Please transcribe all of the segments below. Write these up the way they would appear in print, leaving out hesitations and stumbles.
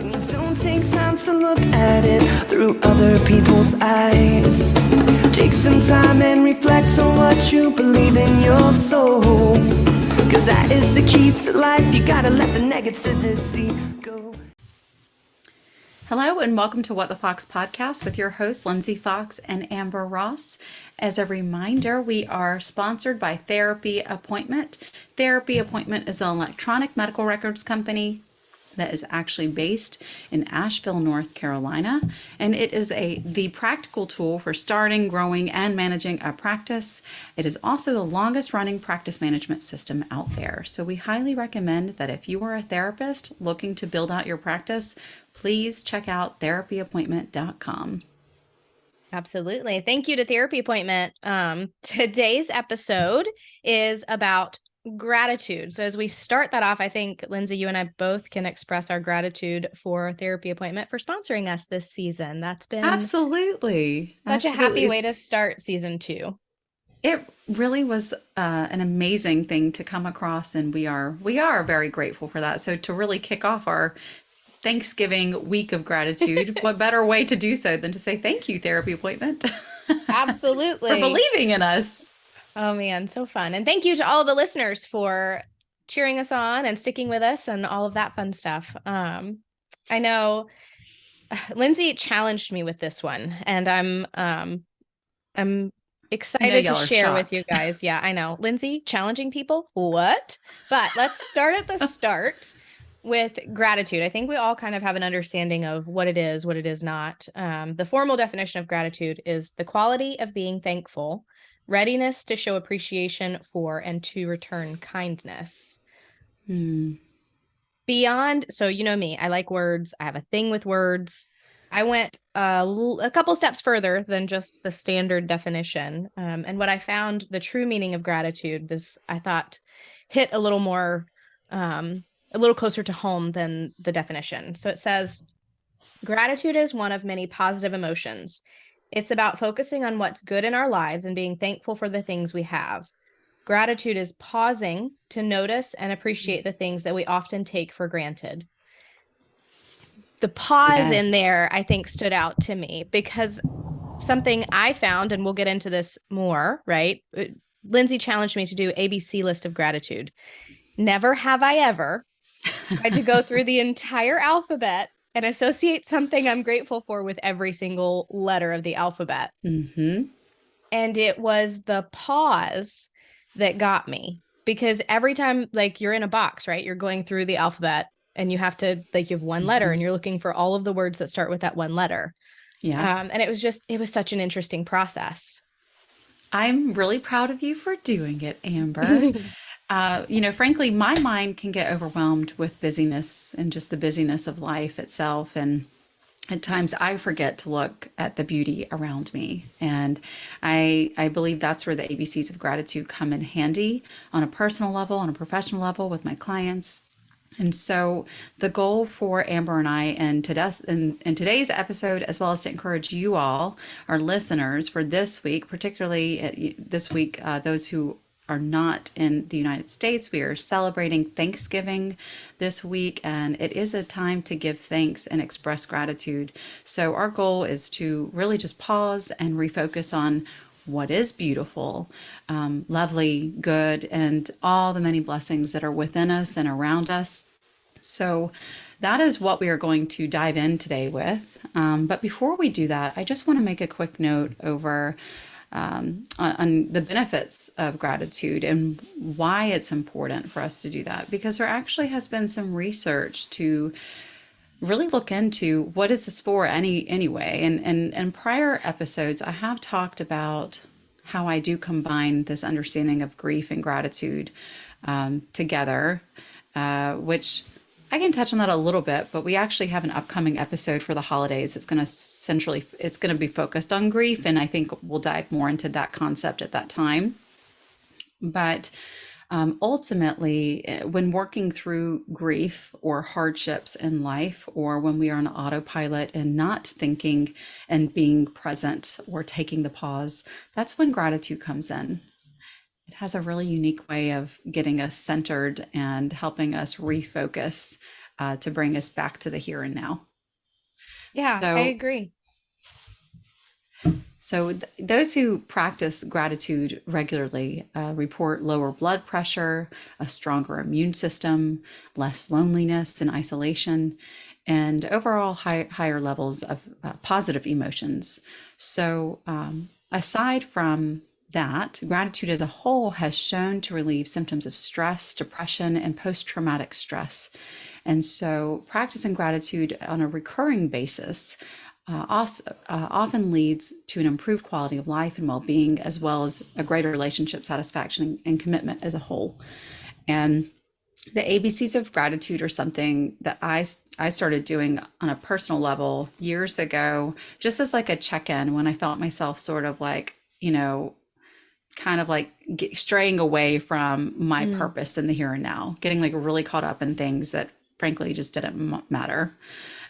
When you don't take time to look at it through other people's eyes. Take some time and reflect on what you believe in your soul. Cause that is the key to life. You gotta let the negativity go. Hello and welcome to What the Fox podcast with your hosts Lindsay Fox and Amber Ross. As a reminder, we are sponsored by Therapy Appointment. Therapy Appointment is an electronic medical records company that is actually based in Asheville, North Carolina, and it is the practical tool for starting, growing, and managing a practice. It is also the longest running practice management system out there. So we highly recommend that if you are a therapist looking to build out your practice, please check out therapyappointment.com. Absolutely. Thank you to Therapy Appointment. Today's episode is about gratitude. So as we start that off, I think, Lindsay, you and I both can express our gratitude for Therapy Appointment for sponsoring us this season. That's been Absolutely. such a happy way to start season 2. It really was an amazing thing to come across, and we are very grateful for that. So to really kick off our Thanksgiving week of gratitude, what better way to do so than to say thank you, Therapy Appointment. Absolutely. For believing in us. Oh man, so fun. And thank you to all the listeners for cheering us on and sticking with us and all of that fun stuff. I know Lindsay challenged me with this one, and I'm excited to share with you guys. Yeah, I know. Lindsay, challenging people? What? But let's start at the start with gratitude. I think we all kind of have an understanding of what it is not. The formal definition of gratitude is the quality of being thankful, readiness to show appreciation for and to return kindness. Beyond, so you know me, I like words. I have a thing with words. I went a couple steps further than just the standard definition. And what I found the true meaning of gratitude, this I thought hit a little more, a little closer to home than the definition. So it says, gratitude is one of many positive emotions. It's about focusing on what's good in our lives and being thankful for the things we have. Gratitude is pausing to notice and appreciate the things that we often take for granted. The pause in there, I think, stood out to me because something I found, and we'll get into this more, right? Lindsay challenged me to do ABC list of gratitude. Never have I ever tried to go through the entire alphabet and associate something I'm grateful for with every single letter of the alphabet. Mm-hmm. And it was the pause that got me, because every time, like, you're in a box, right? You're going through the alphabet and you have to, like, you have one letter and you're looking for all of the words that start with that one letter. Yeah. And it was such an interesting process. I'm really proud of you for doing it, Amber. Frankly, my mind can get overwhelmed with busyness and just the busyness of life itself. And at times I forget to look at the beauty around me. And I believe that's where the ABCs of gratitude come in handy on a personal level, on a professional level with my clients. And so the goal for Amber and I in today's episode, as well as to encourage you all, our listeners, for this week, particularly this week, those who are not in the United States, we are celebrating Thanksgiving this week, and it is a time to give thanks and express gratitude. So our goal is to really just pause and refocus on what is beautiful, lovely, good, and all the many blessings that are within us and around us. So that is what we are going to dive in today with. But before we do that, I just want to make a quick note over on the benefits of gratitude and why it's important for us to do that, because there actually has been some research to really look into what is this for anyway. And in prior episodes, I have talked about how I do combine this understanding of grief and gratitude together, which I can touch on that a little bit, but we actually have an upcoming episode for the holidays. It's going to be focused on grief, and I think we'll dive more into that concept at that time. But ultimately, when working through grief or hardships in life, or when we are on autopilot and not thinking and being present or taking the pause, that's when gratitude comes in. It has a really unique way of getting us centered and helping us refocus to bring us back to the here and now. Yeah, I So, agree. those who practice gratitude regularly report lower blood pressure, a stronger immune system, less loneliness and isolation, and overall higher levels of positive emotions. So, aside from that, gratitude as a whole has shown to relieve symptoms of stress, depression, and post traumatic stress. And so, practicing gratitude on a recurring basis often leads to an improved quality of life and well being, as well as a greater relationship satisfaction and commitment as a whole. And the ABCs of gratitude are something that I started doing on a personal level years ago, just as like a check in when I felt myself sort of like, kind of like straying away from my Mm, purpose in the here and now, getting like really caught up in things that frankly just didn't matter.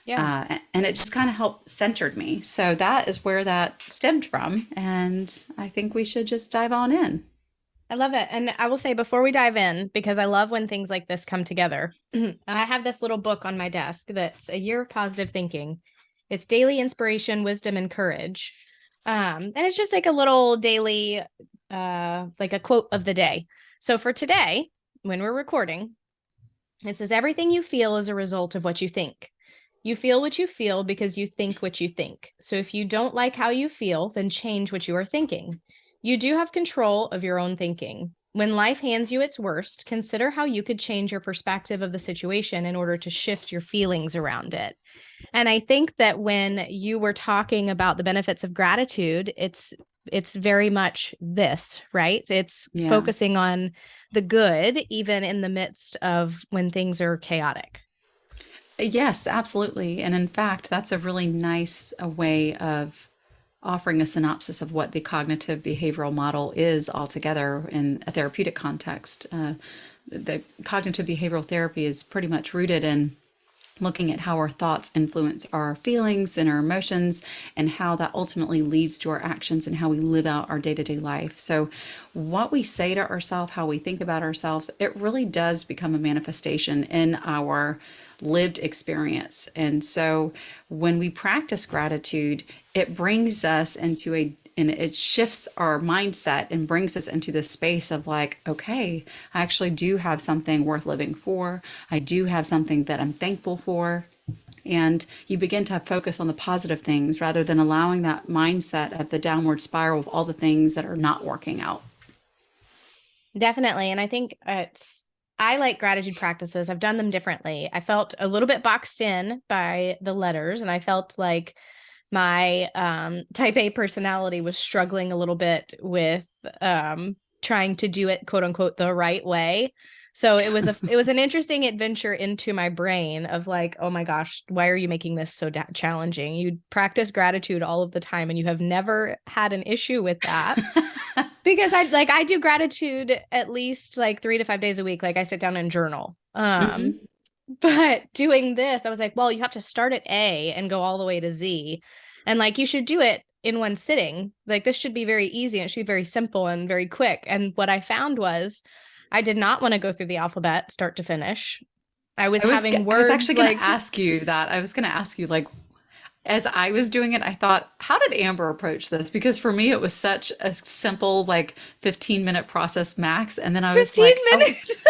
yeah. And it just kind of helped centered me. So that is where that stemmed from. And I think we should just dive on in. I love it. And I will say before we dive in, because I love when things like this come together, I have this little book on my desk that's A Year of Positive Thinking. It's daily inspiration, wisdom, and courage. And it's just like a little daily, like a quote of the day. So for today, when we're recording, it says, everything you feel is a result of what you think. You feel what you feel because you think what you think. So if you don't like how you feel, then change what you are thinking. You do have control of your own thinking. When life hands you its worst, consider how you could change your perspective of the situation in order to shift your feelings around it. And I think that when you were talking about the benefits of gratitude, it's very much this, right? It's Yeah. focusing on the good, even in the midst of when things are chaotic. Yes, absolutely. And in fact, that's a really nice way of offering a synopsis of what the cognitive behavioral model is altogether in a therapeutic context. The cognitive behavioral therapy is pretty much rooted in looking at how our thoughts influence our feelings and our emotions, and how that ultimately leads to our actions and how we live out our day to day life. So, what we say to ourselves, how we think about ourselves, it really does become a manifestation in our lived experience. And so, when we practice gratitude, it brings us into and it shifts our mindset and brings us into this space of like, okay, I actually do have something worth living for. I do have something that I'm thankful for. And you begin to focus on the positive things rather than allowing that mindset of the downward spiral of all the things that are not working out. Definitely. And I think I like gratitude practices. I've done them differently. I felt a little bit boxed in by the letters, and I felt like my type A personality was struggling a little bit with trying to do it, quote unquote, the right way. So it was an interesting adventure into my brain of like, oh my gosh, why are you making this so challenging? You practice gratitude all of the time and you have never had an issue with that. Because I do gratitude at least like 3 to 5 days a week. Like I sit down and journal. Hmm. But doing this, I was like, well, you have to start at A and go all the way to Z. And like you should do it in one sitting. Like this should be very easy and it should be very simple and very quick. And what I found was I did not want to go through the alphabet start to finish. I was having I was words actually going to like ask you that. I was going to ask you, like, as I was doing it, I thought, how did Amber approach this? Because for me, it was such a simple, like 15-minute process max. And then I was 15 like, oh, minutes.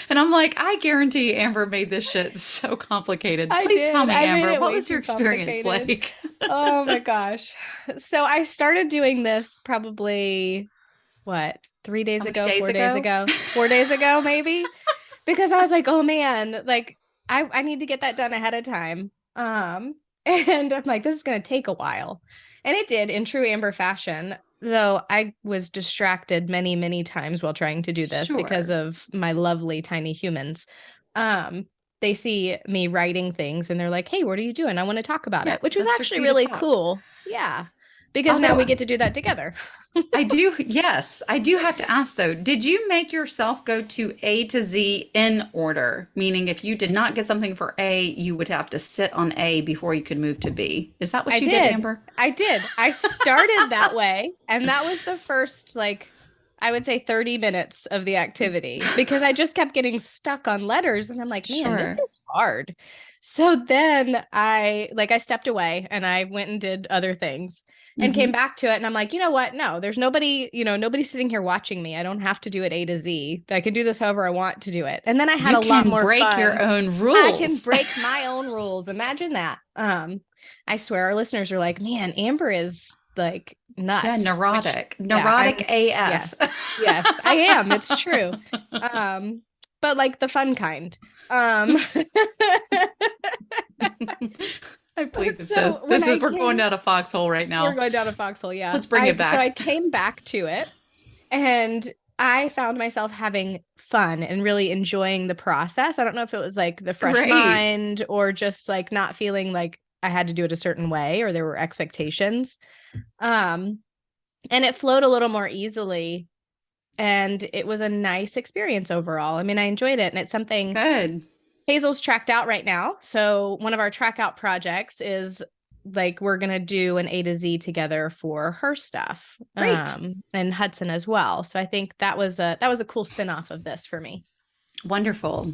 and I'm like, I guarantee Amber made this shit so complicated. I Please tell did. me, I made Amber, it what way was your too experience complicated. like? Oh my gosh. So I started doing this probably what, How many 3 days ago, days 4 days ago? ago, 4 days ago, maybe, because I was like, oh man, like I need to get that done ahead of time. And I'm like, this is going to take a while. And it did in true Amber fashion, though I was distracted many, many times while trying to do this because Sure. of my lovely tiny humans. Um, they see me writing things and they're like, hey, what are you doing? I want to talk about Yeah, it, which was that's your actually cue to really talk. cool. Yeah. Because now we Although get to do that together. I do, yes, I do have to ask though, did you make yourself go to A to Z in order? Meaning if you did not get something for A, you would have to sit on A before you could move to B. Is that I what you did, did. Amber? I did. I started that way. And that was the first, like, I would say 30 minutes of the activity because I just kept getting stuck on letters and I'm like, man, this Sure. is hard. So then I stepped away and I went and did other things and came Mhm. back to it. And I'm like, you know what? No, there's nobody, nobody's sitting here watching me. I don't have to do it A to Z. I can do this however I want to do it. And then I had You a lot can more break your fun. own I can rules. break my own rules. Imagine that. I swear our listeners are like, man, Amber is like Yeah, nuts, which neurotic. yeah, Neurotic AF. yes, yes, I am. It's true. But like the fun kind. Um, I plead the fifth. so when We're going down a foxhole right we're now. going down a foxhole, yeah. Let's bring it So I back. came back to it and I found myself having fun and really enjoying the process. I don't know if it was like the fresh Great. mind or just like not feeling like I had to do it a certain way or there were expectations. Um, and it flowed a little more easily and it was a nice experience overall. I mean, I enjoyed it and it's something Good. Hazel's tracked out right now. So one of our track out projects is like we're gonna do an A to Z together for her stuff. Great. And Hudson as well. So I think that was a cool spin-off of this for me. Wonderful.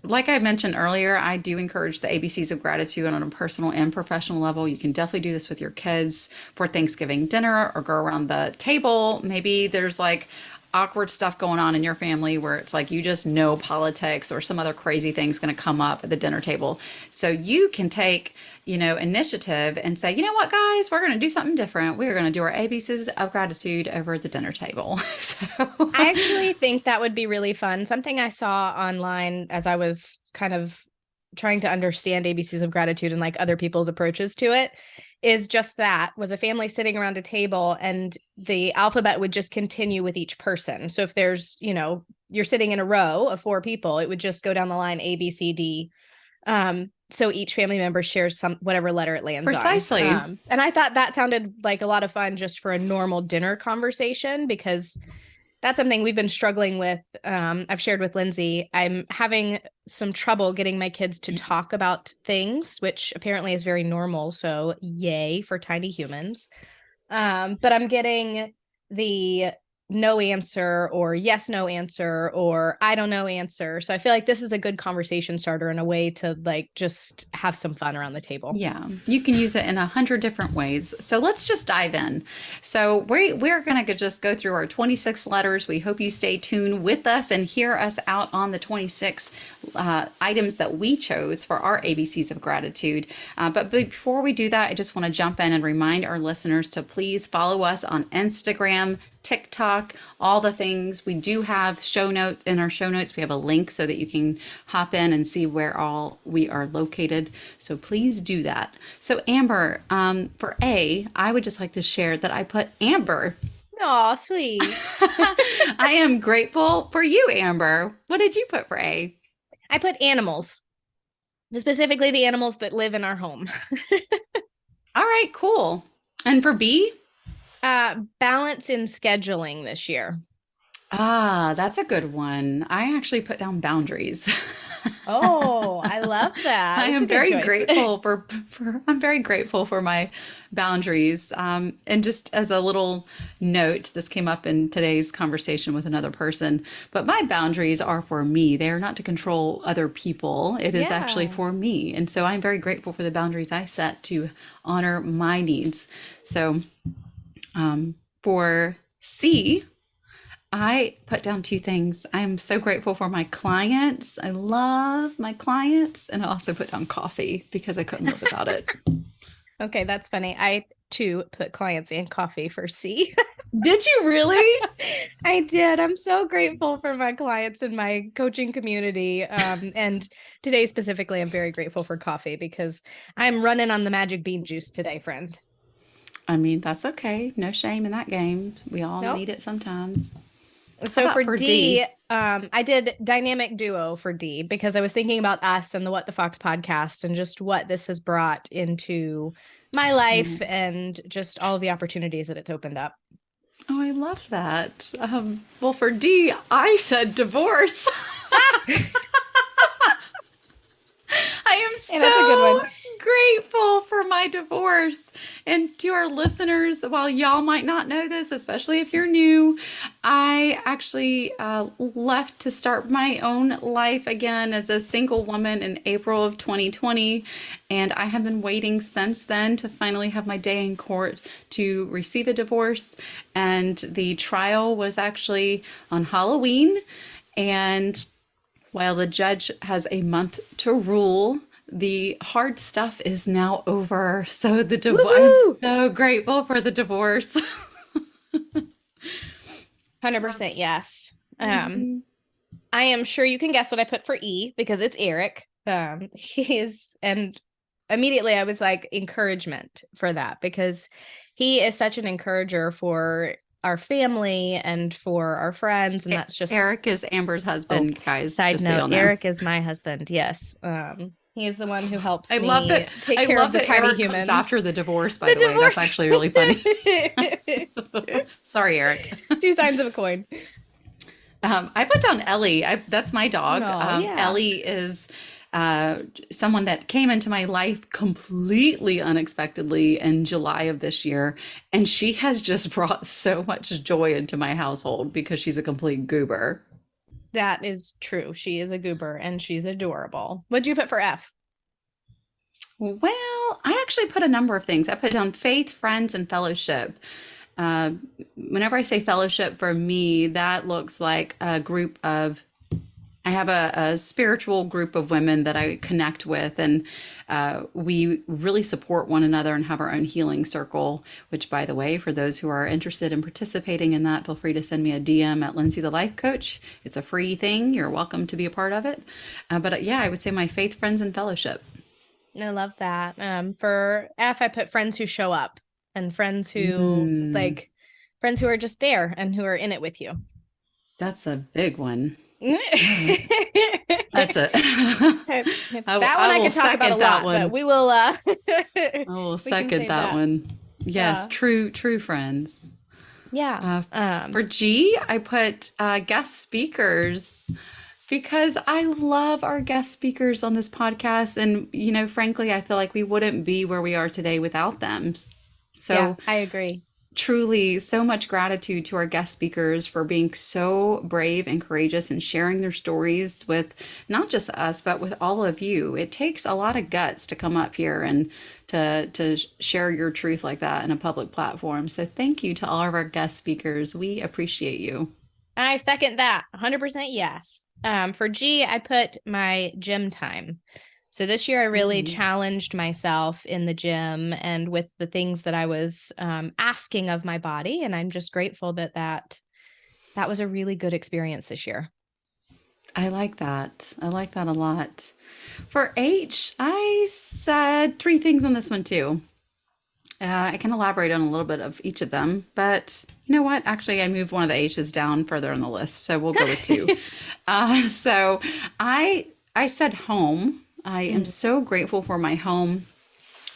Like I mentioned earlier, I do encourage the ABCs of gratitude on a personal and professional level. You can definitely do this with your kids for Thanksgiving dinner or go around the table. Maybe there's like awkward stuff going on in your family where it's like you just know politics or some other crazy thing's going to come up at the dinner table. So you can take, initiative and say, you know what, guys, we're going to do something different. We're going to do our ABCs of gratitude over at the dinner table. So I actually think that would be really fun. Something I saw online as I was kind of trying to understand ABCs of gratitude and like other people's approaches to it is just that was a family sitting around a table and the alphabet would just continue with each person. So if there's, you're sitting in a row of 4 people, it would just go down the line A, B, C, D. So each family member shares whatever letter it lands precisely. on. And I thought that sounded like a lot of fun just for a normal dinner conversation because that's something we've been struggling with. I've shared with Lindsay. I'm having some trouble getting my kids to talk about things, which apparently is very normal. So yay for tiny humans. But I'm getting the no answer or yes, no answer or I don't know answer. So I feel like this is a good conversation starter and a way to like just have some fun around the table. Yeah, you can use it in 100 different ways. So let's just dive in. So we're going to just go through our 26 letters. We hope you stay tuned with us and hear us out on the 26 items that we chose for our ABCs of gratitude. But before we do that, I just want to jump in and remind our listeners to please follow us on Instagram, TikTok, all the things. We do have show notes. In our show notes, we have a link so that you can hop in and see where all we are located. So please do that. So Amber, for A, I would just like to share that I put Amber. Oh, sweet. I am grateful for you, Amber. What did you put for A? I put animals, specifically the animals that live in our home. All right, cool. And for B? Balance in scheduling this year. Ah, that's a good one. I actually put down boundaries. Oh, I love that. I am very grateful for I'm very grateful for my boundaries. And just as a little note, this came up in today's conversation with another person, but my boundaries are for me. They are not to control other people. It is actually for me. And so I'm very grateful for the boundaries I set to honor my needs. So for C, I put down 2 things. I am so grateful for my clients. I love my clients. And I also put down coffee because I couldn't live without it. Okay, that's funny. I too put clients and coffee for C. Did you really? I did. I'm so grateful for my clients and my coaching community. And today specifically, I'm very grateful for coffee because I'm running on the magic bean juice today, friend. I mean, that's okay. No shame in that game. We all need it sometimes. So for D, I did dynamic duo for D because I was thinking about us and the What the Fox podcast and just what this has brought into my life and just all of the opportunities that it's opened up. Oh, I love that. Well, for D, I said divorce. I am so that's a good one. grateful for my my divorce. And to our listeners, while y'all might not know this, especially if you're new, I actually left to start my own life again as a single woman in April of 2020. And I have been waiting since then to finally have my day in court to receive a divorce. And the trial was actually on Halloween. And while the judge has a month to rule, the hard stuff is now over. So I'm so grateful for the divorce. 100% yes. I am sure you can guess what I put for E because it's Eric. And immediately I was like encouragement for that because he is such an encourager for our family and for our friends. And that's just Eric is Amber's husband, guys. Side just note, so y'all know. Eric is my husband. Yes. He is the one who helps I me love that, take I care love of the that tiny Eric humans. comes after the divorce, by the way. That's actually really funny. Sorry, Eric. 2 sides of a coin. I put down Ellie. That's my dog. Yeah. Ellie is someone that came into my life completely unexpectedly in July of this year. And she has just brought so much joy into my household because she's a complete goober. That is true. She is a goober and she's adorable. What'd you put for F? Well, I actually put a number of things. I put down faith, friends, and fellowship. Whenever I say fellowship, for me, that looks like a group of, I have a spiritual group of women that I connect with, and we really support one another and have our own healing circle, which, by the way, for those who are interested in participating in that, feel free to send me a DM at Lindsay the Life Coach. It's a free thing. You're welcome to be a part of it. But yeah, I would say my faith, friends, and fellowship. I love that. For F, I put friends who show up and friends who friends who are just there and who are in it with you. That's a big one. That's it. That one I could talk about a lot, but we will. I will second that one. Yes, true friends. Yeah. For G, I put guest speakers. Because I love our guest speakers on this podcast. And, frankly, I feel like we wouldn't be where we are today without them. So yeah, I agree. Truly, so much gratitude to our guest speakers for being so brave and courageous and sharing their stories with not just us, but with all of you. It takes a lot of guts to come up here and to share your truth like that in a public platform. So thank you to all of our guest speakers. We appreciate you. I second that. 100% yes. For G, I put my gym time. So this year I really challenged myself in the gym and with the things that I was asking of my body. And I'm just grateful that was a really good experience this year. I like that. I like that a lot. For H, I said 3 things on this one too. I can elaborate on a little bit of each of them, but you know what? Actually, I moved one of the H's down further on the list, so we'll go with 2. So I said home. I am so grateful for my home.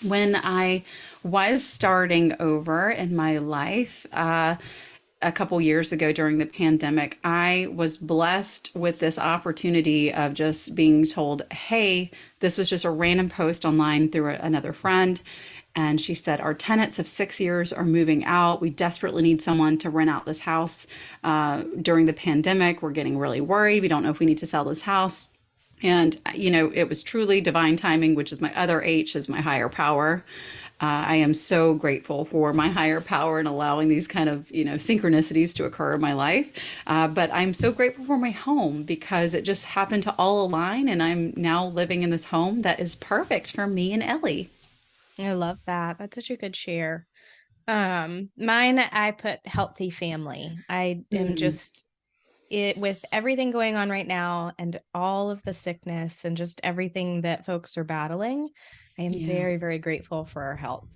When I was starting over in my life, a couple years ago during the pandemic, I was blessed with this opportunity of just being told, hey, this was just a random post online through another friend. And she said, our tenants of 6 years are moving out. We desperately need someone to rent out this house during the pandemic. We're getting really worried. We don't know if we need to sell this house. And, it was truly divine timing, which is my other H, is my higher power. I am so grateful for my higher power and allowing these kind of, synchronicities to occur in my life. But I'm so grateful for my home because it just happened to all align. And I'm now living in this home that is perfect for me and Ellie. I love that. That's such a good share. Mine, I put healthy family. I am just with everything going on right now and all of the sickness and just everything that folks are battling. I am very, very grateful for our health.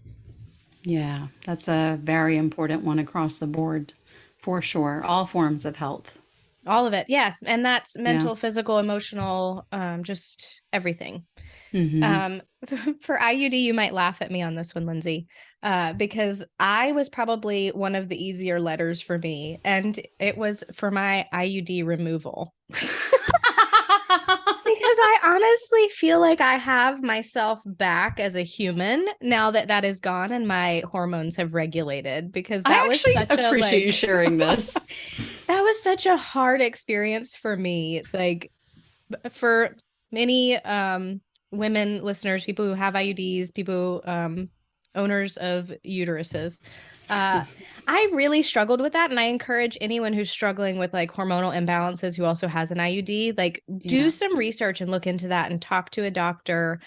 Yeah, that's a very important one across the board for sure. All forms of health. All of it. Yes. And that's mental, physical, emotional, just everything. For IUD, you might laugh at me on this one, Lindsay, because I was probably one of the easier letters for me, and it was for my IUD removal. Because I honestly feel like I have myself back as a human now that that is gone and my hormones have regulated, because I that was actually such a appreciate you sharing this. that was such a hard experience for me. Like, for many women listeners, people who have IUDs, people owners of uteruses, I really struggled with that, and I encourage anyone who's struggling with like hormonal imbalances who also has an IUD, like, do Yeah, some research and look into that and talk to a doctor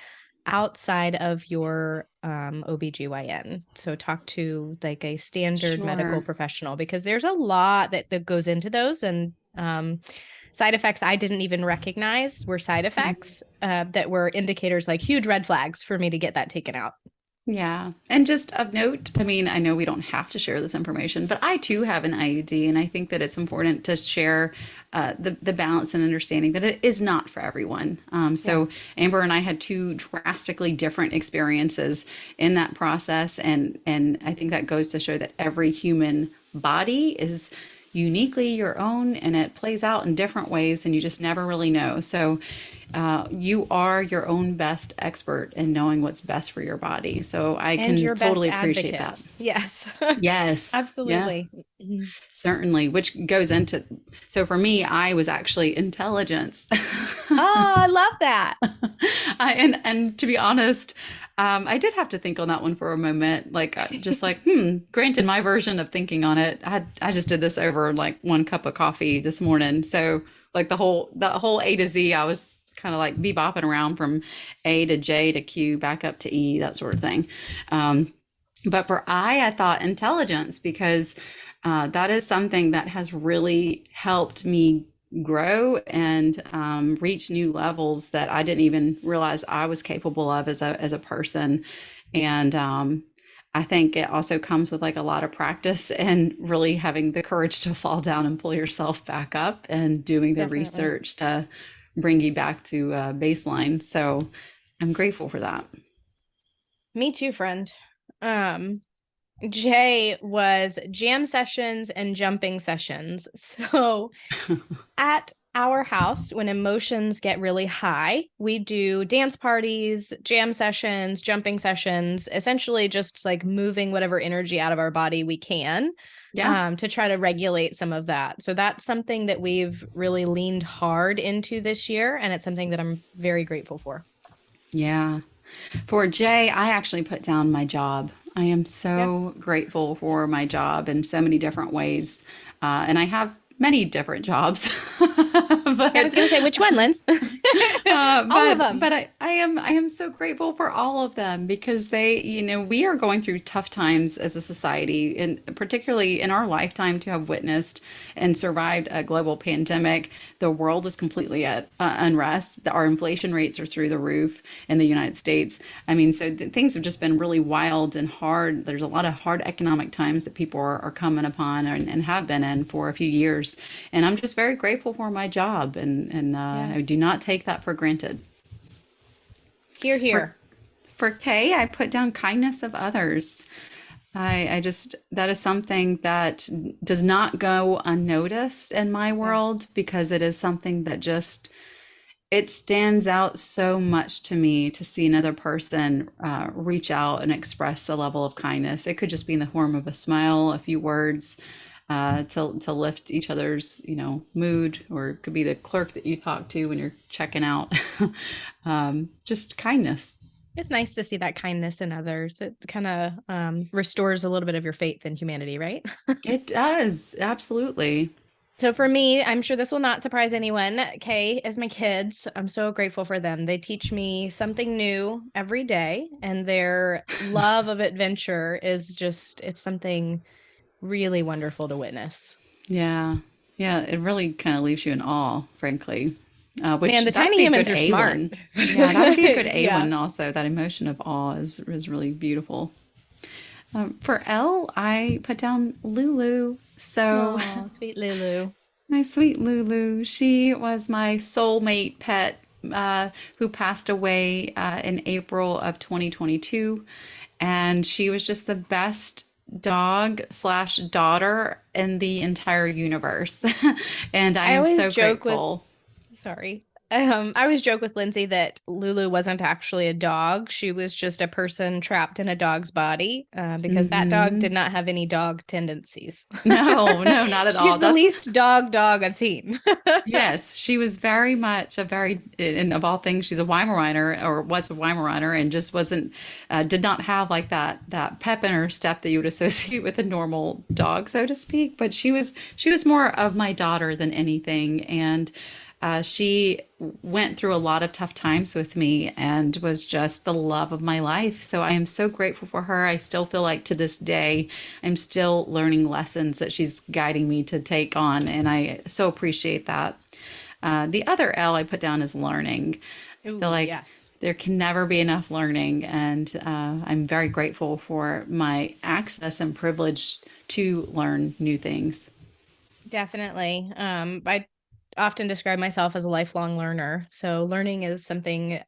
outside of your OBGYN. So talk to like a standard medical sure. professional, because there's a lot that goes into those, and side effects I didn't even recognize were side effects that were indicators, like huge red flags for me to get that taken out. Yeah. And just of note, I mean, I know we don't have to share this information, but I too have an IUD, and I think that it's important to share the balance and understanding that it is not for everyone. Yeah. So Amber and I had two drastically different experiences in that process, and I think that goes to show that every human body is uniquely your own, and it plays out in different ways, and you just never really know. So you are your own best expert in knowing what's best for your body. So I And can your best totally appreciate advocate. that. Yes. Yes. Yeah, Absolutely. Mhm. certainly. Which goes into, so for me, I was actually intelligence. Oh, I love that. And to be honest, I did have to think on that one for a moment. Like, just like, granted, my version of thinking on it, I just did this over like one cup of coffee this morning. So like the whole A to Z, I was kind of like bebopping around from A to J to Q, back up to E, that sort of thing. But for I thought intelligence, because that is something that has really helped me grow and reach new levels that I didn't even realize I was capable of as a person. And I think it also comes with like a lot of practice and really having the courage to fall down and pull yourself back up and doing the Definitely. research to bring you back to baseline. So I'm grateful for that. Me too, friend. Um, Jay was jam sessions and jumping sessions. So at our house, when emotions get really high, we do dance parties, jam sessions, jumping sessions, essentially just like moving whatever energy out of our body we can, Yeah. to try to regulate some of that. So that's something that we've really leaned hard into this year. And it's something that I'm very grateful for. Yeah. For Jay, I actually put down my job. I am Yeah. so grateful for my job in so many different ways. And I have many different jobs. Yeah, I was but going to say, which one, Linz? All of but them. I am so grateful for all of them, because they, we are going through tough times as a society, and particularly in our lifetime, to have witnessed and survived a global pandemic. The world is completely at unrest. Our inflation rates are through the roof in the United States. I mean, so things have just been really wild and hard. There's a lot of hard economic times that people are coming upon, and have been in for a few years. And I'm just very grateful for my job, and Yeah. I do not take that for granted. Here, For here. for Kay, I put down kindness of others. I just, that is something that does not go unnoticed in my Yeah. world, because it is something that just, it stands out so much to me to see another person reach out and express a level of kindness. It could just be in the form of a smile, a few words, to lift each other's mood, or it could be the clerk that you talk to when you're checking out. Just kindness. It's nice to see that kindness in others. It kind of restores a little bit of your faith in humanity, right? It does, absolutely. So for me, I'm sure this will not surprise anyone. Kay is my kids. I'm so grateful for them. They teach me something new every day, and their love of adventure is just, it's something really wonderful to witness. Yeah, yeah, it really kind of leaves you in awe, frankly. Man, Which the that would tiny be a good humans are smart. A1. Yeah, that would be a good Yeah. A1 also. That emotion of awe is really beautiful. For Elle, I put down Lulu. So Oh, sweet Lulu. my sweet Lulu, she was my soulmate pet, who passed away in April of 2022. And she was just the best dog slash daughter in the entire universe. And I I am always so joke with grateful. Sorry. I always joke with Lindsay that Lulu wasn't actually a dog. She was just a person trapped in a dog's body because that dog did not have any dog tendencies. No, not at She's all. the least dog I've seen. Yes, she was very much and of all things, she's a Weimaraner or was a Weimaraner and just did not have like that pep in her step that you would associate with a normal dog, so to speak. But she was more of my daughter than anything. And she went through a lot of tough times with me and was just the love of my life. So I am so grateful for her. I still feel like to this day, I'm still learning lessons that she's guiding me to take on. And I so appreciate that. The other L I put down is learning. I feel like yes. there can never be enough learning. And I'm very grateful for my access and privilege to learn new things. Definitely. I often describe myself as a lifelong learner. So learning is something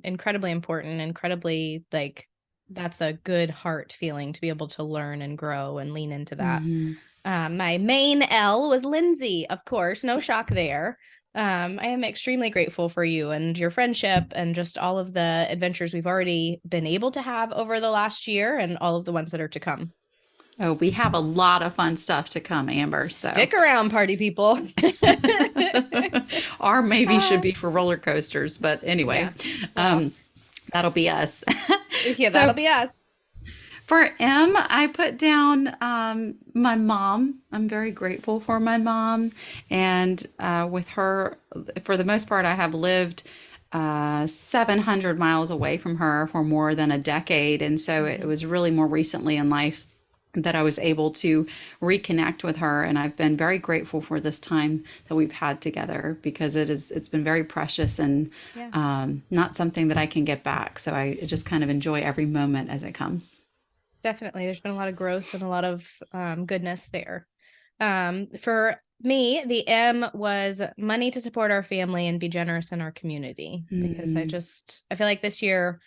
incredibly important, incredibly like that's a good heart feeling to be able to learn and grow and lean into that. My main L was Lindsay, of course, no shock there. I am extremely grateful for you and your friendship and just all of the adventures we've already been able to have over the last year and all of the ones that are to come. Oh, we have a lot of fun stuff to come, Amber. So stick around, party people. Or maybe should be for roller coasters. But anyway, that'll be us. Yeah, that'll be us. For M, I put down my mom. I'm very grateful for my mom. And with her, for the most part, I have lived 700 miles away from her for more than a decade. And so it was really more recently in life that I was able to reconnect with her. And I've been very grateful for this time that we've had together because it's been very precious and not something that I can get back. So I just kind of enjoy every moment as it comes. Definitely. There's been a lot of growth and a lot of goodness there. For me, the M was money to support our family and be generous in our community because I feel like this year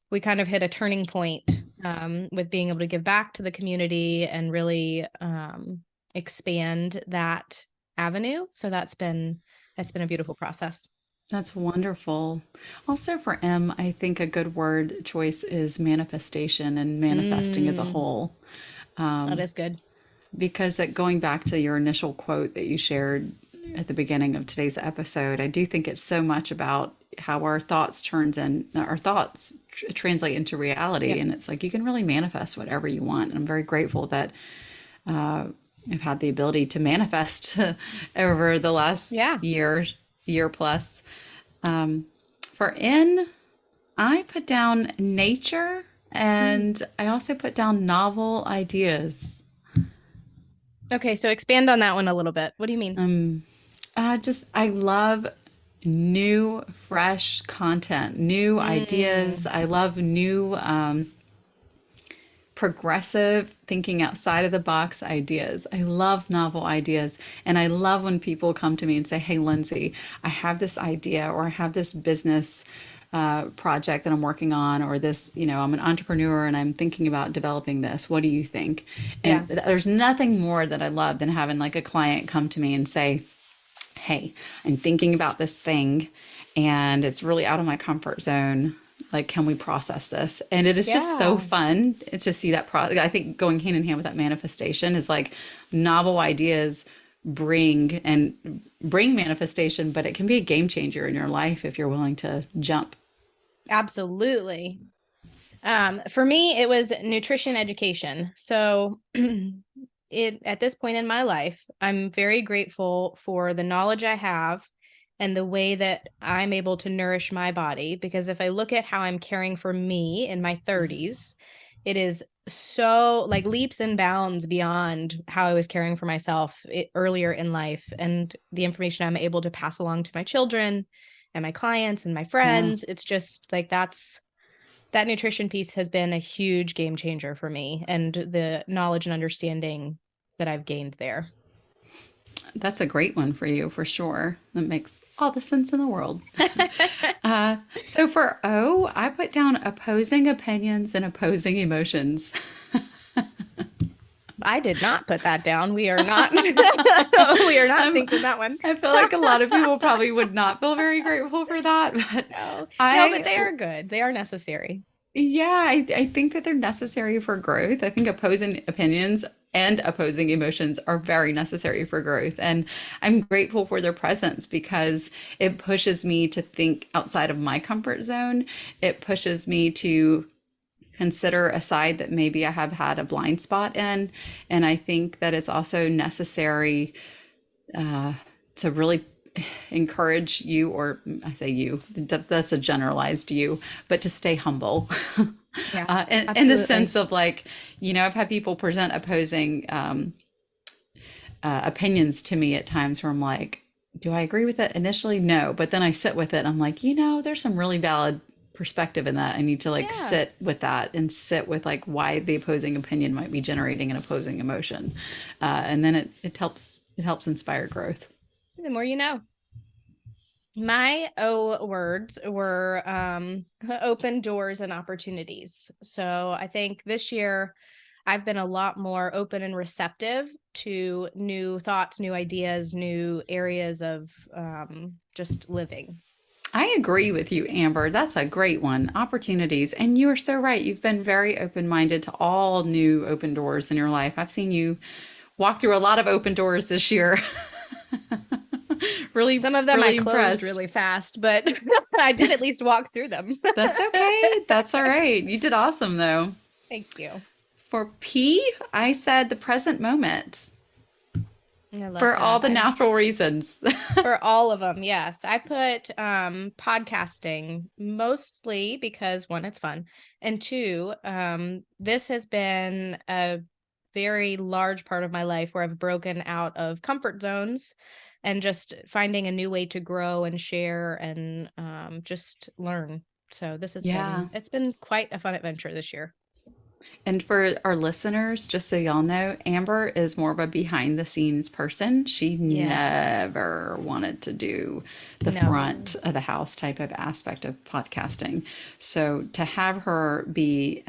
we kind of hit a turning point with being able to give back to the community and really expand that avenue. So that's been a beautiful process. That's wonderful. Also for M, I think a good word choice is manifestation and manifesting as a whole. That is good. Because going back to your initial quote that you shared at the beginning of today's episode, I do think it's so much about how our thoughts translate into reality. And it's like you can really manifest whatever you want. And I'm very grateful that I've had the ability to manifest over the last year plus. For N, I put down nature and I also put down novel ideas. Okay, so expand on that one a little bit. What do you mean? I love new, fresh content, new ideas. I love new, progressive thinking outside of the box ideas. I love novel ideas. And I love when people come to me and say, hey, Lindsay, I have this idea or I have this business project that I'm working on, or this, I'm an entrepreneur and I'm thinking about developing this. What do you think? And there's nothing more that I love than having like a client come to me and say, hey, I'm thinking about this thing and it's really out of my comfort zone. Like, can we process this? And it is just so fun to see that I think going hand in hand with that manifestation is like novel ideas bring manifestation, but it can be a game changer in your life if you're willing to jump. Absolutely. For me, it was nutrition education. So at this point in my life, I'm very grateful for the knowledge I have and the way that I'm able to nourish my body. Because if I look at how I'm caring for me in my 30s, it is so like leaps and bounds beyond how I was caring for myself earlier in life. And the information I'm able to pass along to my children and my clients and my friends, it's just like that nutrition piece has been a huge game changer for me and the knowledge and understanding that I've gained there. That's a great one for you, for sure. That makes all the sense in the world. So for O, I put down opposing opinions and opposing emotions. I did not put that down. We are not we are not synced in that one. I feel like a lot of people probably would not feel very grateful for that, but No, but they I are good. They are necessary. yeah, I think that they're necessary for growth. I think opposing opinions and opposing emotions are very necessary for growth. And I'm grateful for their presence because it pushes me to think outside of my comfort zone. It pushes me to consider a side that maybe I have had a blind spot in. And I think that it's also necessary to really encourage you, or I say you, that's a generalized you, but to stay humble. Yeah, In the absolutely. sense of like, I've had people present opposing opinions to me at times where I'm like, do I agree with it initially? No. But then I sit with it. And I'm like, there's some really valid perspective in that. I need to like Yeah. sit with that and sit with like why the opposing opinion might be generating an opposing emotion. And then it helps inspire growth. The more you know. My O words were open doors and opportunities. So I think this year I've been a lot more open and receptive to new thoughts, new ideas, new areas of just living. I agree with you, Amber. That's a great one. Opportunities. And you are so right. You've been very open minded to all new open doors in your life. I've seen you walk through a lot of open doors this year. Really, Some of them really I closed impressed. really fast, but I did at least walk through them. That's okay. That's all right. You did awesome, though. Thank you. For P, I said the present moment I love for all that. the natural reasons. For all of them, yes. I put podcasting mostly because one, it's fun, and two, this has been a very large part of my life where I've broken out of comfort zones and just finding a new way to grow and share and just learn. So this has Yeah. it's been quite a fun adventure this year. And for our listeners, just so y'all know, Amber is more of a behind the scenes person. She Yes. never wanted to do the No. front of the house type of aspect of podcasting. So to have her be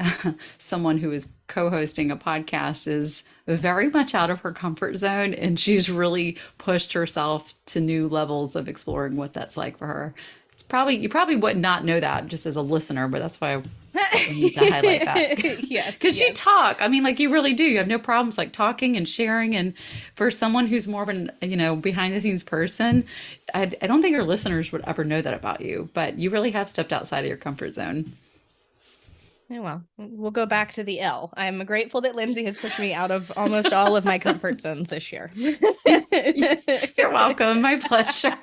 someone who is co hosting a podcast is very much out of her comfort zone. And she's really pushed herself to new levels of exploring what that's like for her. You probably would not know that just as a listener, but that's why I need to highlight that. Yes. Because you yes. talk. I mean, like you really do. You have no problems like talking and sharing. And for someone who's more of an, behind the scenes person, I don't think your listeners would ever know that about you, but you really have stepped outside of your comfort zone. Oh, well, we'll go back to the L. I'm grateful that Lindsay has pushed me out of almost all of my comfort zones this year. You're welcome. My pleasure.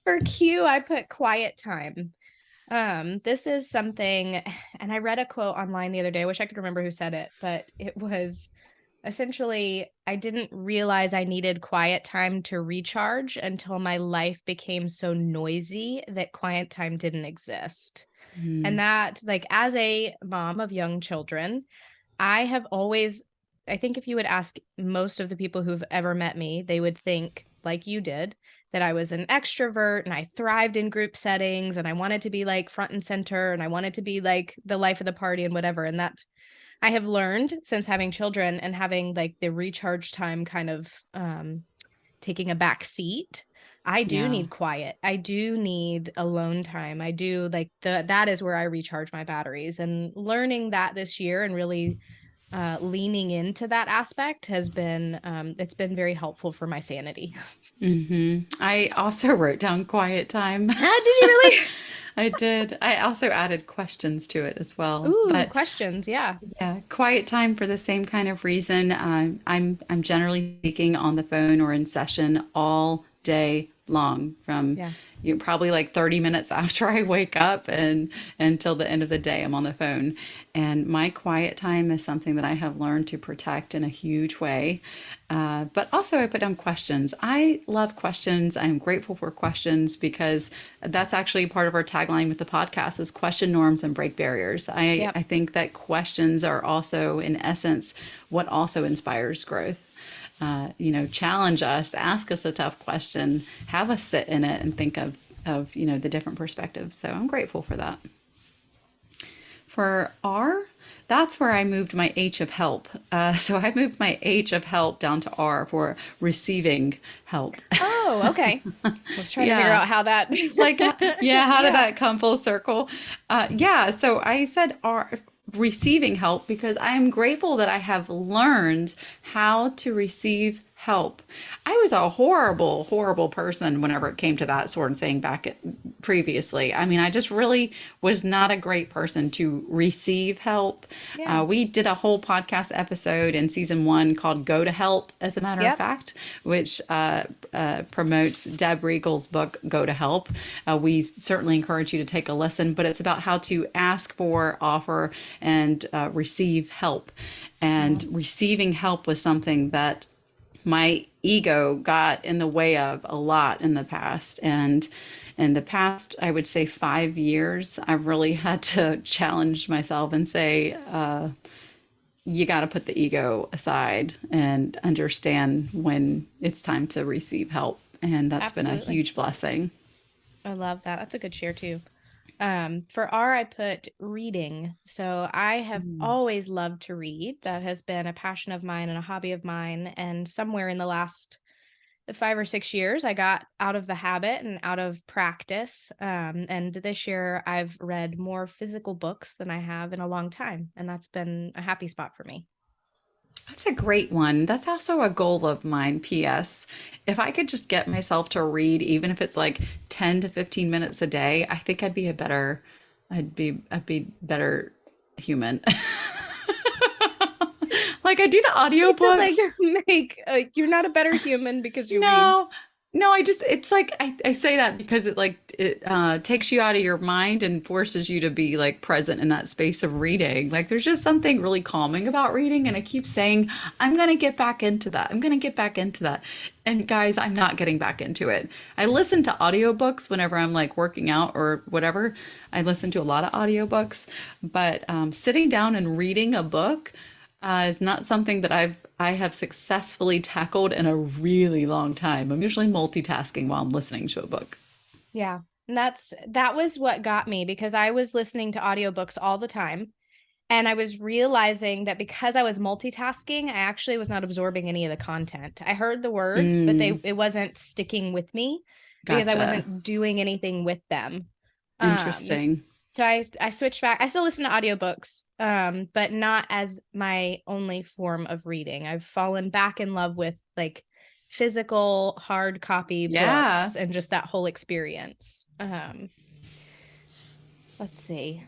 For Q, I put quiet time. This is something, and I read a quote online the other day. I wish I could remember who said it, but it was essentially, I didn't realize I needed quiet time to recharge until my life became so noisy that quiet time didn't exist. And that, like, as a mom of young children, I have always, I think if you would ask most of the people who've ever met me, they would think, like you did, that I was an extrovert and I thrived in group settings and I wanted to be like front and center and I wanted to be like the life of the party and whatever. And that I have learned since having children and having like the recharge time kind of taking a back seat. I do Yeah. need quiet. I do need alone time. I do like that is where I recharge my batteries, and learning that this year and really leaning into that aspect has been it's been very helpful for my sanity. I also wrote down quiet time. Did you really? I did. I also added questions to it as well. Ooh, But questions. Yeah. yeah, quiet time for the same kind of reason. I'm generally speaking on the phone or in session all day long from Yeah. probably like 30 minutes after I wake up and until the end of the day I'm on the phone. And my quiet time is something that I have learned to protect in a huge way. But also I put down questions. I love questions. I'm grateful for questions because that's actually part of our tagline with the podcast is question norms and break barriers. Yep. I think that questions are also in essence what also inspires growth. Challenge us, ask us a tough question, have us sit in it and think of the different perspectives. So I'm grateful for that. For R, that's where I moved my H of help. So I moved my H of help down to R for receiving help. Oh, okay. Let's try to figure Yeah. out how that. Like, yeah, how did Yeah. that come full circle? Yeah, so I said receiving help because I am grateful that I have learned how to receive help. I was a horrible, horrible person whenever it came to that sort of thing previously. I mean, I just really was not a great person to receive help. Yeah. We did a whole podcast episode in season 1 called Go to Help, as a matter of Yep. fact, which promotes Deb Riegel's book, Go to Help. We certainly encourage you to take a listen, but it's about how to ask for, offer, and receive help. Yeah. And receiving help was something that my ego got in the way of a lot in the past. And in the past, I would say 5 years, I've really had to challenge myself and say, you got to put the ego aside and understand when it's time to receive help. And that's been a Absolutely. huge blessing. I love that. That's a good share too. For R, I put reading. So I have always loved to read. That has been a passion of mine and a hobby of mine. And somewhere in the last 5 or 6 years, I got out of the habit and out of practice. And this year, I've read more physical books than I have in a long time. And that's been a happy spot for me. That's a great one. That's also a goal of mine. P.S. If I could just get myself to read, even if it's like 10 to 15 minutes a day, I think I'd be better human. Like I do the Like audiobooks. you're not a better human because you read. No, no, it's like I say that because it takes you out of your mind and forces you to be like present in that space of reading. Like there's just something really calming about reading, and I keep saying, I'm gonna get back into that. I'm gonna get back into that. And guys, I'm not getting back into it. I listen to audiobooks whenever I'm like working out or whatever. I listen to a lot of audiobooks, but sitting down and reading a book is not something that I have successfully tackled in a really long time. I'm usually multitasking while I'm listening to a book. Yeah. And that was what got me because I was listening to audiobooks all the time. And I was realizing that because I was multitasking, I actually was not absorbing any of the content. I heard the words, but it wasn't sticking with me because I Gotcha. wasn't doing anything with them. Um, Interesting. so I switched back. I still listen to audiobooks, but not as my only form of reading. I've fallen back in love with like physical hard copy Yeah. books and just that whole experience. Let's see.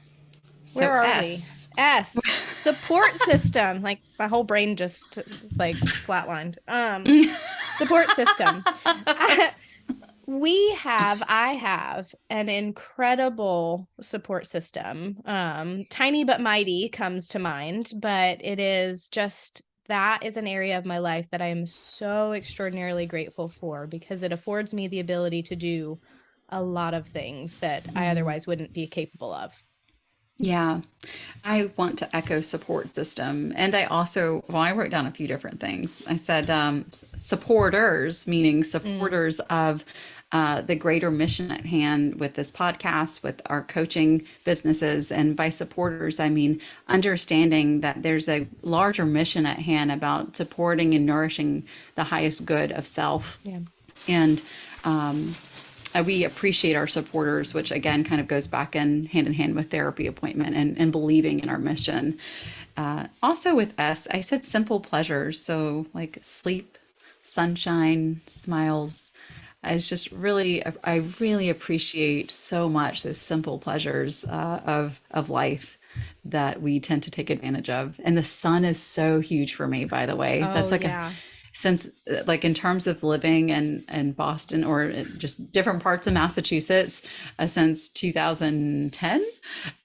So Where are we? S. S, support system. Like my whole brain just like flatlined. Support system. I have an incredible support system. Tiny but mighty comes to mind, but it is just that is an area of my life that I am so extraordinarily grateful for because it affords me the ability to do a lot of things that I otherwise wouldn't be capable of. Yeah, I want to echo support system. And I also, well, I wrote down a few different things. I said supporters, meaning supporters of the greater mission at hand with this podcast, with our coaching businesses. And by supporters, I mean understanding that there's a larger mission at hand about supporting and nourishing the highest good of self. Yeah. And we appreciate our supporters, which again kind of goes back in hand with therapy appointment and believing in our mission. Also with S, I said simple pleasures. So like sleep, sunshine, smiles. It's just really, I really appreciate so much those simple pleasures of life that we tend to take advantage of. And the sun is so huge for me, by the way. Oh, That's like yeah. since like in terms of living in Boston or just different parts of Massachusetts since 2010,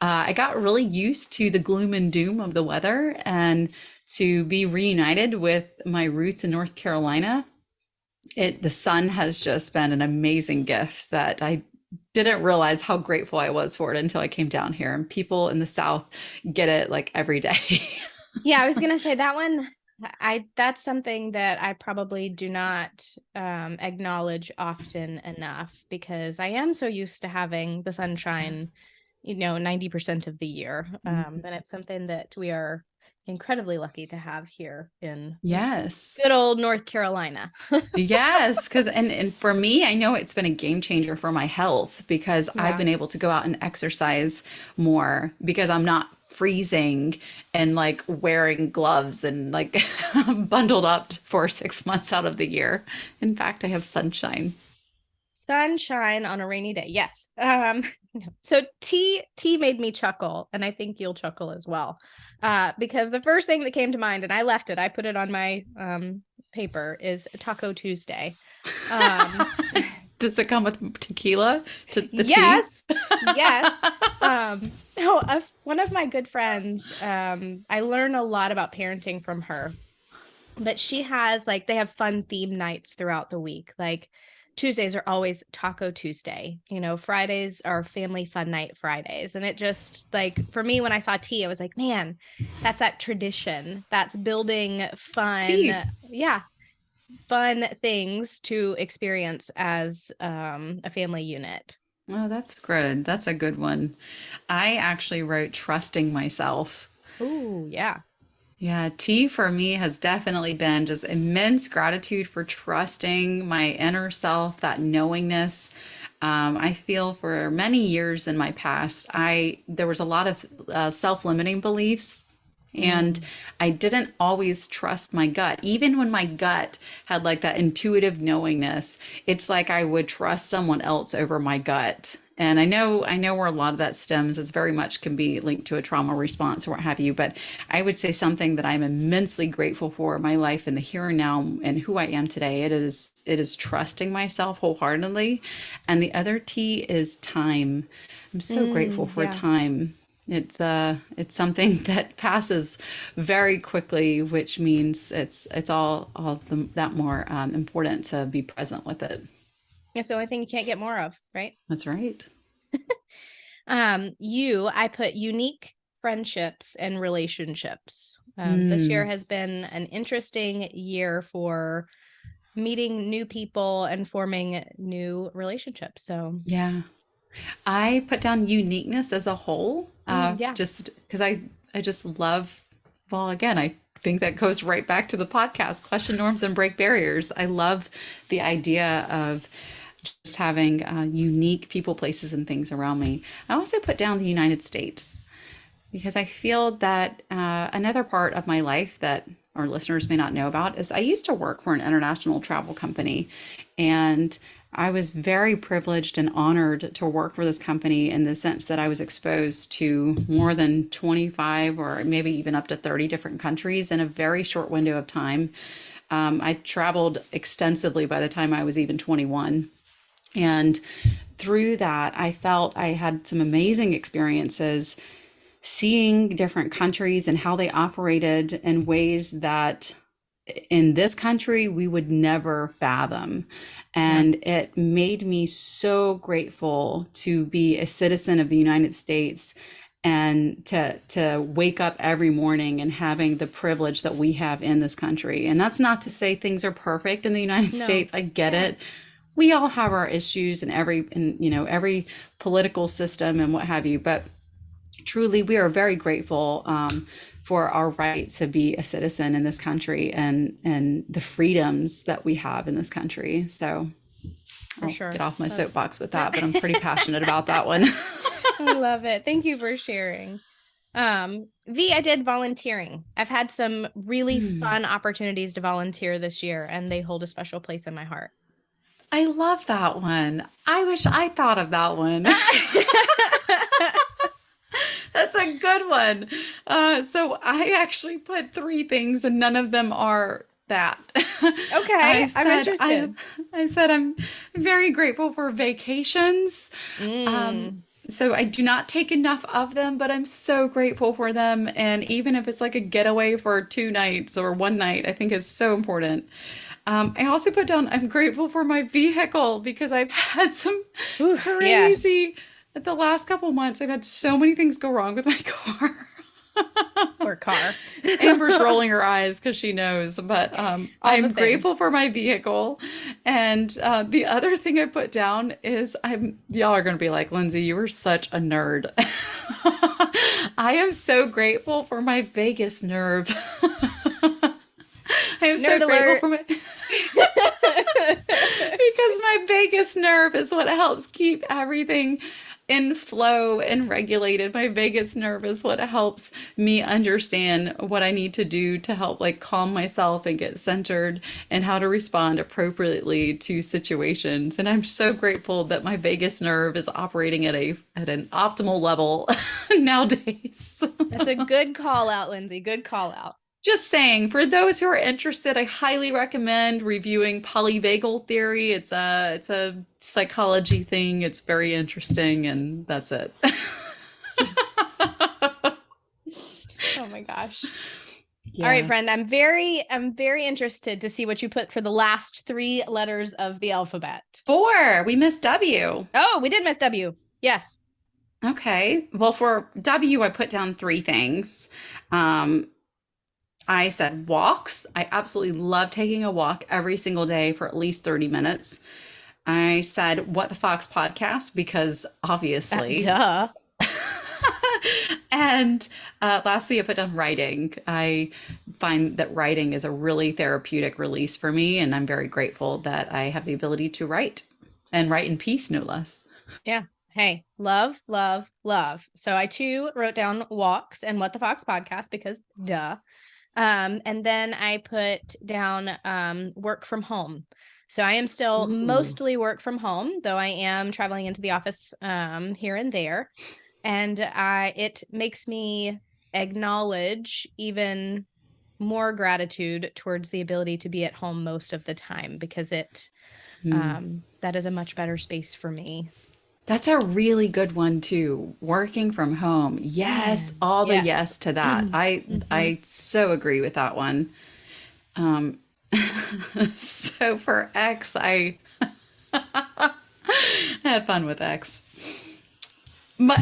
I got really used to the gloom and doom of the weather, and to be reunited with my roots in North Carolina, the sun has just been an amazing gift that I didn't realize how grateful I was for it until I came down here. And people in the South get it like every day. Yeah, I was gonna say that one. That's something that I probably do not acknowledge often enough because I am so used to having the sunshine 90% of the year. And it's something that we are incredibly lucky to have here in Yes. good old North Carolina. Yes, because and for me, I know it's been a game changer for my health because I've Yeah. been able to go out and exercise more because I'm not freezing and like wearing gloves and like bundled up for 6 months out of the year. In fact, I have sunshine. Sunshine on a rainy day. Yes. So tea made me chuckle, and I think you'll chuckle as well. Because the first thing that came to mind, and I left it, I put it on my paper, is Taco Tuesday. Does it come with tequila to the Yes. tea? Yes. One of my good friends, I learn a lot about parenting from her. But she has like they have fun theme nights throughout the week. Like Tuesdays are always Taco Tuesday. Fridays are family fun night Fridays. And it just like for me when I saw tea, I was like, man, that's that tradition. That's building fun, Tea. yeah, fun things to experience as a family unit. Oh, that's good. That's a good one. I actually wrote trusting myself. Oh, yeah. Yeah, tea for me has definitely been just immense gratitude for trusting my inner self, that knowingness. I feel for many years in my past, I there was a lot of self-limiting beliefs, and I didn't always trust my gut. Even when my gut had like that intuitive knowingness, it's like I would trust someone else over my gut. And I know where a lot of that stems. It's very much can be linked to a trauma response or what have you. But I would say something that I'm immensely grateful for in my life in the here and now and who I am today. It is trusting myself wholeheartedly. And the other T is time. I'm so grateful for Yeah. time. It's something that passes very quickly, which means it's that more important to be present with it. It's the only thing you can't get more of, right? That's right. I put unique friendships and relationships. This year has been an interesting year for meeting new people and forming new relationships. So, Yeah. I put down uniqueness as a whole, yeah, just because I just love, well, again, I think that goes right back to the podcast, question norms and break barriers. I love the idea of just having unique people, places, and things around me. I also put down the United States because I feel that another part of my life that our listeners may not know about is I used to work for an international travel company, and I was very privileged and honored to work for this company in the sense that I was exposed to more than 25 or maybe even up to 30 different countries in a very short window of time. I traveled extensively by the time I was even 21. And through that, I felt I had some amazing experiences seeing different countries and how they operated in ways that in this country we would never fathom. yeah, And it made me so grateful to be a citizen of the United States and to wake up every morning and having the privilege that we have in this country. And that's not to say things are perfect in the United no, States. I get yeah, it. We all have our issues in every political system and what have you, but truly we are very grateful for our right to be a citizen in this country and the freedoms that we have in this country. So for I'll get sure. off my soapbox with that, but I'm pretty passionate about that one. I love it. Thank you for sharing. I did volunteering. I've had some really fun opportunities to volunteer this year, and they hold a special place in my heart. I love that one. I wish I thought of that one. That's a good one. So I actually put three things, and none of them are that. Okay, I'm interested. I said I'm very grateful for vacations. So I do not take enough of them, but I'm so grateful for them. And even if it's like a getaway for 2 nights or one night, I think is so important. I also put down I'm grateful for my vehicle because I've had some Ooh, crazy, the last couple months, I've had so many things go wrong with my car. Or car. Amber's rolling her eyes because she knows, but All I'm the grateful things. for my vehicle. And the other thing I put down is y'all are going to be like, Lindsay, you were such a nerd. I am so grateful for my vagus nerve. I am so Nerd grateful alert. for my because my vagus nerve is what helps keep everything in flow and regulated. My vagus nerve is what helps me understand what I need to do to help like calm myself and get centered and how to respond appropriately to situations. And I'm so grateful that my vagus nerve is operating at an optimal level nowadays. That's a good call out, Lindsay. Good call out. Just saying, for those who are interested, I highly recommend reviewing polyvagal theory. It's a psychology thing. It's very interesting, and that's it. Oh my gosh. Yeah. All right, friend. I'm very interested to see what you put for the last 3 letters of the alphabet. 4. We missed W. Oh, we did miss W. Yes. Okay. Well, for W, I put down 3 things. I said walks. I absolutely love taking a walk every single day for at least 30 minutes. I said What the Fox podcast because obviously. Duh. And lastly, I put down writing. I find that writing is a really therapeutic release for me, and I'm very grateful that I have the ability to write and write in peace, no less. Yeah. Hey, love, love, love. So I too wrote down walks and What the Fox podcast because duh. And then I put down work from home. So I am still Ooh. mostly work from home, though I am traveling into the office here and there. And it makes me acknowledge even more gratitude towards the ability to be at home most of the time because that is a much better space for me. That's a really good one too. Working from home. Yes, all the yes to that. I so agree with that one. So for X, I had fun with X.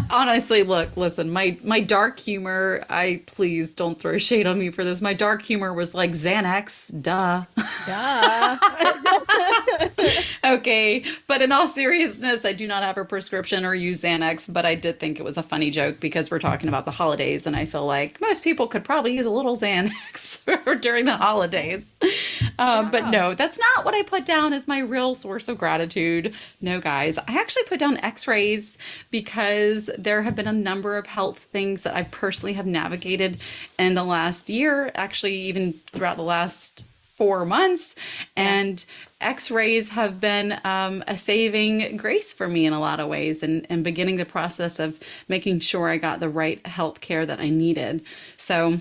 Honestly, listen, my dark humor, please don't throw shade on me for this. My dark humor was like Xanax, duh. Okay, but in all seriousness, I do not have a prescription or use Xanax, but I did think it was a funny joke because we're talking about the holidays, and I feel like most people could probably use a little Xanax during the holidays. But no, that's not what I put down as my real source of gratitude. No, guys, I actually put down X-rays because there have been a number of health things that I personally have navigated in the last year, actually even throughout the last 4 months. And X-rays have been a saving grace for me in a lot of ways and beginning the process of making sure I got the right health care that I needed. So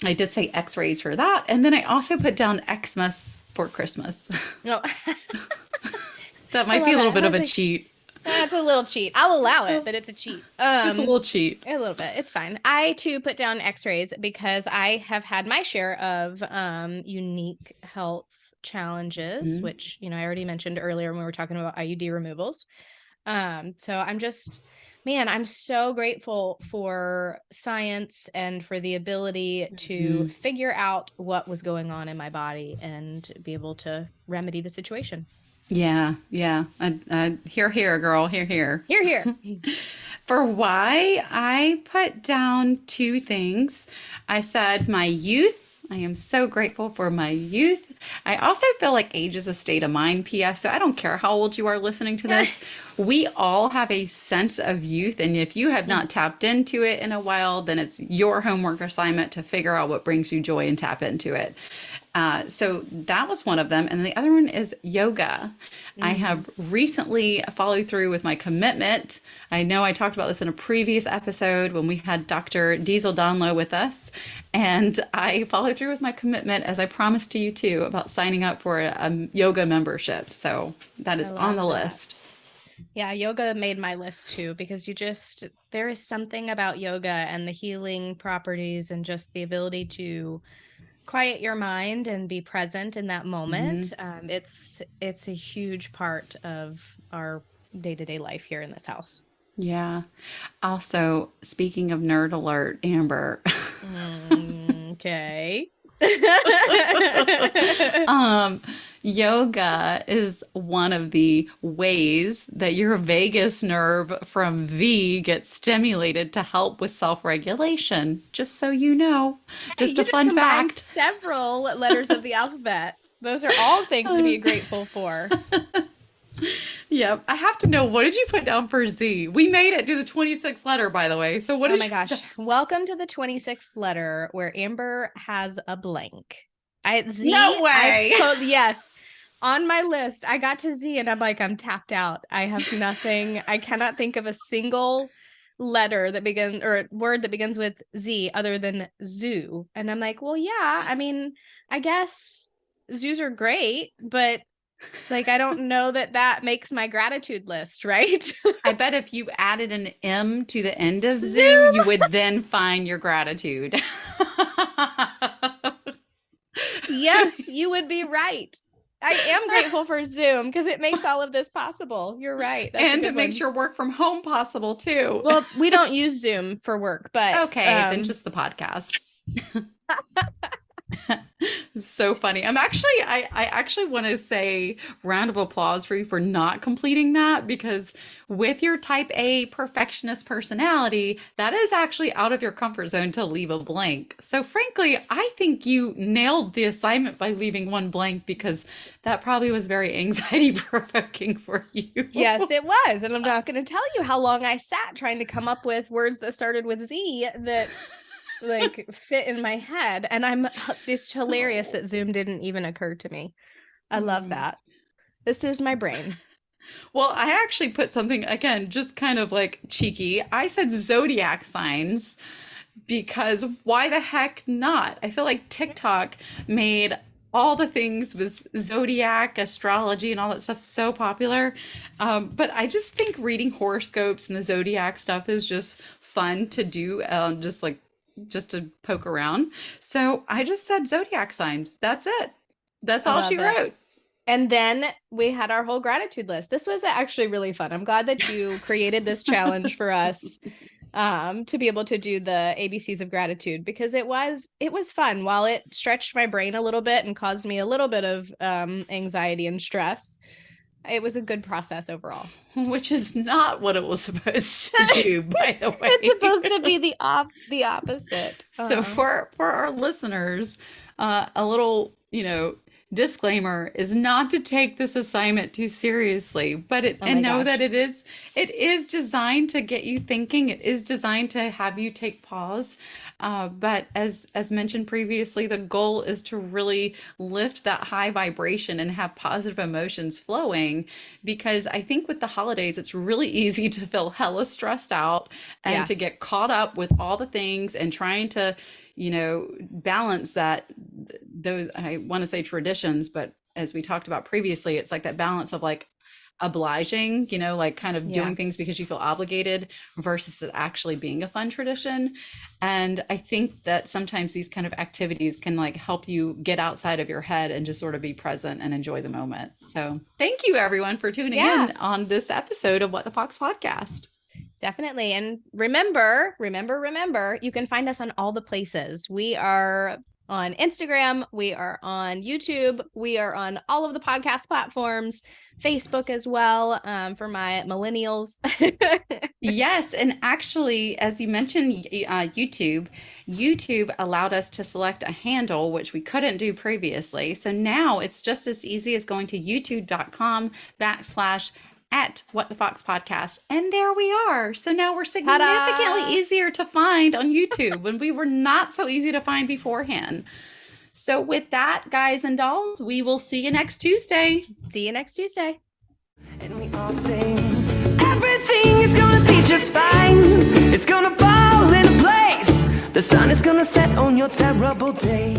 I did say X-rays for that. And then I also put down Xmas for Christmas. No. That might be a little bit of a cheat. That's a little cheat. I'll allow it, but it's a cheat. It's a little cheat. A little bit. It's fine. I too put down X-rays because I have had my share of unique health challenges, which, I already mentioned earlier when we were talking about IUD removals. So I'm so grateful for science and for the ability to figure out what was going on in my body and be able to remedy the situation. Yeah. Here, girl. Here. Here. For why, I put down 2 things. I said my youth. I am so grateful for my youth. I also feel like age is a state of mind, P.S. So I don't care how old you are listening to this. We all have a sense of youth. And if you have not tapped into it in a while, then it's your homework assignment to figure out what brings you joy and tap into it. So that was one of them. And the other one is yoga. I have recently followed through with my commitment. I know I talked about this in a previous episode when we had Dr. Diesel Donlow with us. And I followed through with my commitment, as I promised to you too, about signing up for a yoga membership. So that is on the list. Yeah, yoga made my list too, because there is something about yoga and the healing properties and just the ability to quiet your mind and be present in that moment. It's a huge part of our day-to-day life here in this house. Yeah. Also, speaking of nerd alert, Amber, Okay. Yoga is one of the ways that your vagus nerve from V gets stimulated to help with self-regulation. Just so you know, just You a fun combined fact. several letters of the alphabet. Those are all things to be grateful for. Yep. I have to know, what did you put down for Z? We made it to the 26th letter, by the way. So what Oh did my you gosh. Welcome to the 26th letter where Amber has a blank. No way. Yes. On my list, I got to Z and I'm like, I'm tapped out. I have nothing. I cannot think of a single letter that begins or word that begins with Z other than zoo. And I'm like, well, yeah, I mean, I guess zoos are great, but like, I don't know that that makes my gratitude list, right? I bet if you added an M to the end of zoo, Zoom. you would then find your gratitude. Yes, you would be right. I am grateful for Zoom because it makes all of this possible. You're right. That's a And good it makes one. your work from home possible too. Well, we don't use Zoom for work, but Okay, then just the podcast. So funny. I actually want to say round of applause for you for not completing that, because with your type A perfectionist personality, that is actually out of your comfort zone to leave a blank. So frankly, I think you nailed the assignment by leaving one blank, because that probably was very anxiety provoking for you. yes, it was. And I'm not going to tell you how long I sat trying to come up with words that started with Z that like fit in my head. And it's hilarious that Zoom didn't even occur to me. I love that. This is my brain. Well, I actually put something, again, just kind of like cheeky. I said zodiac signs, because why the heck not? I feel like TikTok made all the things with zodiac, astrology, and all that stuff so popular. But I just think reading horoscopes and the zodiac stuff is just fun to do, just to poke around. So I just said zodiac signs. That's it. That's all she wrote. And then we had our whole gratitude list. This was actually really fun. I'm glad that you created this challenge for us to be able to do the ABCs of gratitude, because it was fun. While it stretched my brain a little bit and caused me a little bit of anxiety and stress, it was a good process overall. Which is not what it was supposed to do, by the way. It's supposed to be the opposite. So for our listeners, a little, disclaimer is not to take this assignment too seriously, but know that it is designed to get you thinking. It is designed to have you take pause. But as mentioned previously, the goal is to really lift that high vibration and have positive emotions flowing, because I think with the holidays, it's really easy to feel hella stressed out and to get caught up with all the things and trying to balance those, I want to say traditions, but as we talked about previously, it's like that balance of like obliging, like kind of doing things because you feel obligated versus it actually being a fun tradition. And I think that sometimes these kind of activities can like help you get outside of your head and just sort of be present and enjoy the moment. So thank you everyone for tuning in on this episode of What the Fox Podcast. Definitely. And remember, you can find us on all the places. We are on Instagram. We are on YouTube. We are on all of the podcast platforms, Facebook as well, for my millennials. Yes. And actually, as you mentioned, YouTube allowed us to select a handle, which we couldn't do previously. So now it's just as easy as going to youtube.com/@whatthefoxpodcast, and there we are. So now we're significantly easier to find on YouTube when we were not so easy to find beforehand. So with that, guys and dolls, we will see you next Tuesday. See you next Tuesday. And we all sing, everything is gonna be just fine. It's gonna fall into place. The sun is gonna set on your terrible day.